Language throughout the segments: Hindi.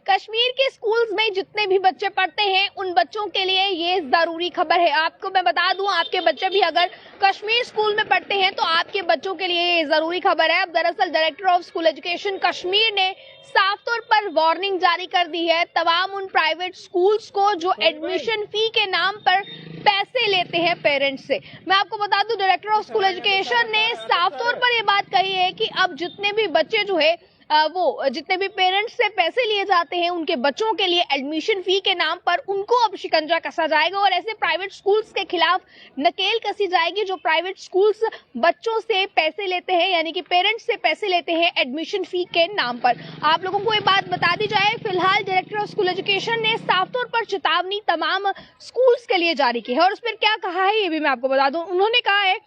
कश्मीर के स्कूल्स में जितने भी बच्चे पढ़ते हैं उन बच्चों के लिए ये जरूरी खबर है। आपको मैं बता दूं, आपके बच्चे भी अगर कश्मीर स्कूल में पढ़ते हैं तो आपके बच्चों के लिए ये जरूरी खबर है। अब दरअसल director of school education Kashmir ने साफ तौर पर वार्निंग जारी कर दी है तमाम उन प्राइवेट स्कूल्स को जो एडमिशन फी के नाम पर पैसे लेते हैं पेरेंट्स से। मैं आपको बता दूं, डायरेक्टर ऑफ स्कूल एजुकेशन ने साफ तौर पर ये बात कही है कि अब जितने भी बच्चे जो है जितने भी पेरेंट्स से पैसे लिए जाते हैं उनके बच्चों के लिए एडमिशन फी के नाम पर उनको अब शिकंजा कसा जाएगा और ऐसे प्राइवेट स्कूल्स के खिलाफ नकेल कसी जाएगी जो प्राइवेट स्कूल्स बच्चों से पैसे लेते हैं, यानी कि पेरेंट्स से पैसे लेते हैं एडमिशन फी के नाम पर। आप लोगों को ये बात बता दी जाए, फिलहाल डायरेक्टर ऑफ स्कूल एजुकेशन ने साफ तौर पर चेतावनी तमाम स्कूल्स के लिए जारी की है और उस पर क्या कहा है ये भी मैं आपको बता दूं। उन्होंने कहा है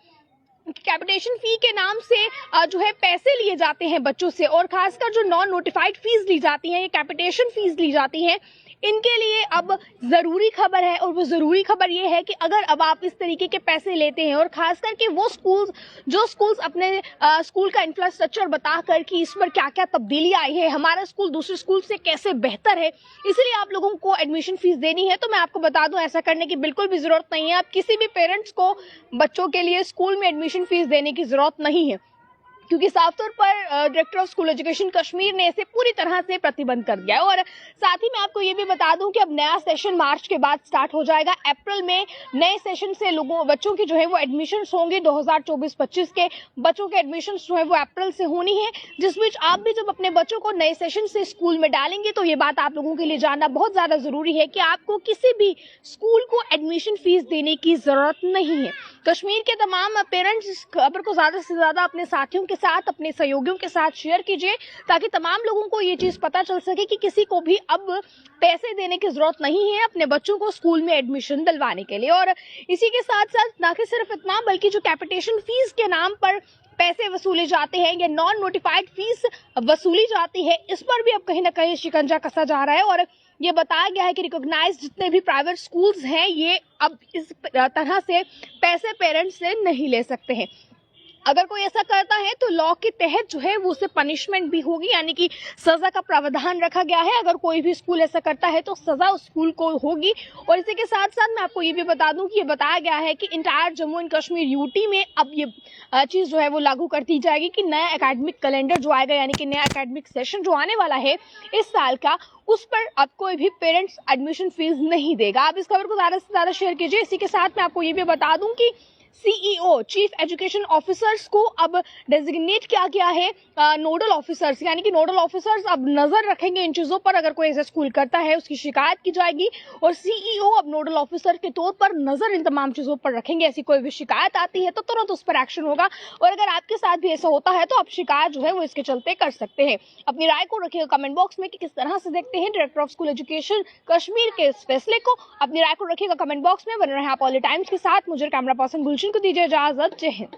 कैपिटेशन फी के नाम से जो है पैसे लिए जाते हैं बच्चों से और खासकर जो नॉन नोटिफाइड फीस ली जाती हैं, ये कैपिटेशन फीस ली जाती हैं, इनके लिए अब जरूरी खबर है। और वो जरूरी खबर ये है कि अगर अब आप इस तरीके के पैसे लेते हैं और खास करके वो स्कूल्स अपने स्कूल का इंफ्रास्ट्रक्चर बताकर कि इस पर क्या क्या तब्दीली आई है, हमारा स्कूल दूसरे स्कूल से कैसे बेहतर है, इसलिए आप लोगों को एडमिशन फीस देनी है, तो मैं आपको बता दूं ऐसा करने की बिल्कुल भी जरूरत नहीं है। आप किसी भी पेरेंट्स को बच्चों के लिए स्कूल में एडमिशन फीस देने की जरूरत नहीं है, क्योंकि साफ तौर पर director of school education Kashmir ने इसे पूरी तरह से प्रतिबंध कर दिया है। और साथ ही मैं आपको ये भी बता दूं कि अब नया सेशन मार्च के बाद स्टार्ट हो जाएगा। अप्रैल में नए सेशन से बच्चों की जो है वो एडमिशंस होंगे। 2024-25 के बच्चों के एडमिशंस जो है वो अप्रैल से होनी है, जिस बीच आप भी जब अपने बच्चों को नए सेशन से स्कूल में डालेंगे तो ये बात आप लोगों के लिए जानना बहुत ज्यादा जरूरी है कि आपको किसी भी स्कूल को एडमिशन फीस देने की जरूरत नहीं है। कश्मीर के तमाम पेरेंट्स इस खबर को ज्यादा से ज्यादा अपने साथियों के साथ, अपने सहयोगियों के साथ शेयर कीजिए ताकि तमाम लोगों को ये चीज पता चल सके कि किसी को भी अब पैसे देने की जरूरत नहीं है अपने बच्चों को स्कूल में एडमिशन दिलवाने के लिए। और इसी के साथ साथ ना कि सिर्फ इतना, बल्कि जो कैपिटेशन फीस के नाम पर पैसे वसूले जाते हैं या नॉन नोटिफाइड फीस वसूली जाती है, इस पर भी अब कहीं ना कहीं शिकंजा कसा जा रहा है। और ये बताया गया है कि रिकॉग्नाइज्ड जितने भी प्राइवेट स्कूल्स हैं ये अब इस तरह से पैसे पेरेंट्स से नहीं ले सकते हैं। अगर कोई ऐसा करता है तो लॉ के तहत जो है वो उसे पनिशमेंट भी होगी, यानी कि सजा का प्रावधान रखा गया है। अगर कोई भी स्कूल ऐसा करता है तो सजा उस स्कूल को होगी। और इसी के साथ साथ मैं आपको ये भी बता दूं कि ये बताया गया है कि entire Jammu and Kashmir UT में अब ये चीज जो है वो लागू कर दी जाएगी कि नया एकेडमिक कैलेंडर जो आएगा, यानी कि नया एकेडमिक सेशन जो आने वाला है इस साल का, उस पर अब कोई भी पेरेंट्स एडमिशन फीस नहीं देगा। आप इस खबर को ज्यादा से ज्यादा शेयर कीजिए। इसी के साथ मैं आपको ये भी बता दूं कि सीईओ चीफ एजुकेशन ऑफिसर्स को अब डेजिग्नेट किया गया है नोडल ऑफिसर्स, यानी कि नोडल ऑफिसर्स अब नजर रखेंगे इन चीजों पर। अगर कोई ऐसा स्कूल करता है उसकी शिकायत की जाएगी और सीईओ अब नोडल ऑफिसर के तौर पर नजर इन तमाम चीजों पर रखेंगे। ऐसी कोई भी शिकायत आती है तो तुरंत उस पर एक्शन होगा और अगर आपके साथ भी ऐसा होता है तो आप शिकायत जो है वो इसके चलते कर सकते हैं। अपनी राय को रखिएगा कमेंट बॉक्स में कि किस तरह से देखते हैं director of school education Kashmir के इस फैसले को। अपनी राय को रखिएगा कमेंट बॉक्स में। बने रहे आप ऑल टाइम्स के साथ। मुझे कैमरा पर्सन गुलशन को दीजिए इजाजत। जय हिंद।